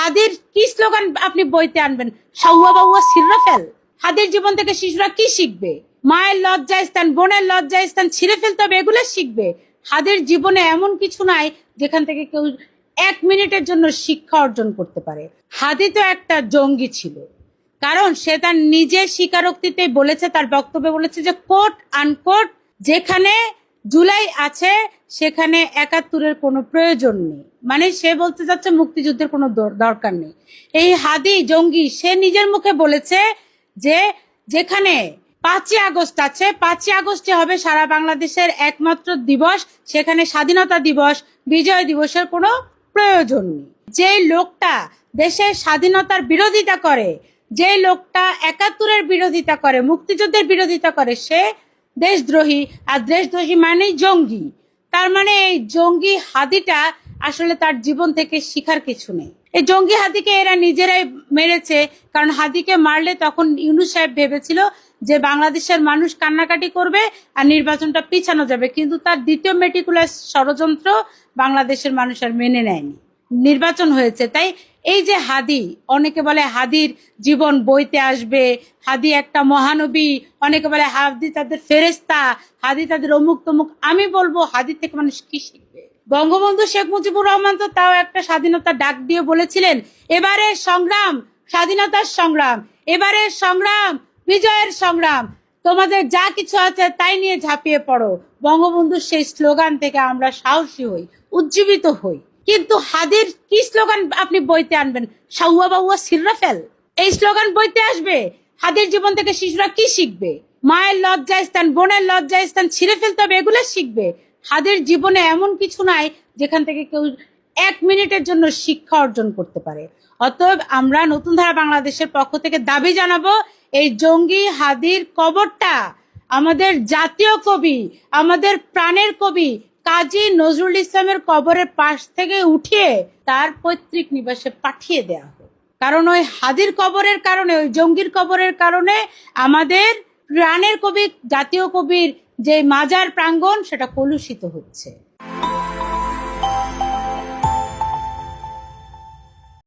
হাদির কি স্লোগান আপনি বইতে আনবেন? সাউয়া বাউয়া সিররা ফেল। হাদির জীবন থেকে শিশুরা কি শিখবে? মায়ের লজ্জাস্থান, বোনের লজ্জাস্থান ছিঁড়ে ফেলতে হবে, এগুলো শিখবে। হাদির জীবনে এমন কিছু নাই যেখান থেকে কেউ 1 মিনিটের জন্য শিক্ষা অর্জন করতে পারে। হাদি তো একটা জঙ্গি ছিল, কারণ সে তার নিজের স্বীকারোক্তিতে বলেছে, তার বক্তব্যে বলেছে যে কোট আনকোট, যেখানে জুলাই আছে সেখানে ৭১-এর কোনো প্রয়োজন নেই। মানে সে বলতে যাচ্ছে মুক্তিযুদ্ধের কোনো দরকার নেই। এই হাদি জঙ্গি সে নিজের মুখে বলেছে যে যেখানে ৫ই আগস্ট আছে, ৫ই আগস্টে হবে সারা বাংলাদেশের একমাত্র দিবস, সেখানে স্বাধীনতা দিবস, বিজয় দিবসের কোনো প্রয়োজন নেই। যে লোকটা দেশের স্বাধীনতার বিরোধিতা করে, যে লোকটা ৭১-এর বিরোধিতা করে, মুক্তিযুদ্ধের বিরোধিতা করে, সে দেশদ্রোহী। আর দেশদ্রোহী মানেই জঙ্গি। তার মানে এই জঙ্গি হাদিটা আসলে তার জীবন থেকে শিখার কিছু নেই। এই জঙ্গি হাদিকে এরা নিজেরাই মেরেছে, কারণ হাদিকে মারলে তখন ইউনূস সাহেব ভেবেছিল যে বাংলাদেশের মানুষ কান্নাকাটি করবে আর নির্বাচনটা পিছানো যাবে, কিন্তু তার দ্বিতীয় মেটিকুলাস ষড়যন্ত্র বাংলাদেশের মানুষ আর মেনে নেয়নি, নির্বাচন হয়েছে। তাই এই যে হাদি, অনেকে বলে হাদির জীবন বইতে আসবে, হাদি একটা মহানবী, অনেকে বলে হাদি তাদের ফেরেস্তা, হাদি তাদের অমুক তমুক। আমি বলবো হাদি থেকে মানুষ কি শিখবে? বঙ্গবন্ধু শেখ মুজিবুর রহমান তো তাও একটা স্বাধীনতার ডাক দিয়ে বলেছিলেন, এবারের সংগ্রাম স্বাধীনতার সংগ্রাম, এবারের সংগ্রাম বিজয়ের সংগ্রাম, তোমাদের যা কিছু আছে তাই নিয়ে ঝাঁপিয়ে পড়ো। বঙ্গবন্ধুর সেই স্লোগান থেকে আমরা সাহসী হই, উজ্জীবিত হই। কিন্তু হাদির কি স্লোগান আপনি বইতে আনবেন? সাউয়া বাউয়া সিররা ফেল। এই স্লোগান বইতে আসবে? হাদির জীবন থেকে শিশুরা কি শিখবে? মায়ের লজ্জাস্থান, বোনের লজ্জাস্থান ছিঁড়ে ফেলতে হবে, এগুলো শিখবে। হাদির জীবনে এমন কিছু নাই যেখান থেকে কেউ 1 মিনিটের জন্য শিক্ষা অর্জন করতে পারে। অতএব আমরা নতুন ধারা বাংলাদেশের পক্ষ থেকে দাবি জানাবো, এই জঙ্গি হাদির কবরটা আমাদের জাতীয় কবি, আমাদের প্রাণের কবি কাজী নজরুল ইসলামের কবরের পাশ থেকে উঠিয়ে তার পৈতৃক নিবাসে পাঠিয়ে দেয়া হোক। কারণ ওই হাদির কবরের কারণে, ওই জঙ্গির কবরের কারণে আমাদের প্রাণের কবি, জাতীয় কবির যে মাজার প্রাঙ্গণ, সেটা কলুষিত হচ্ছে।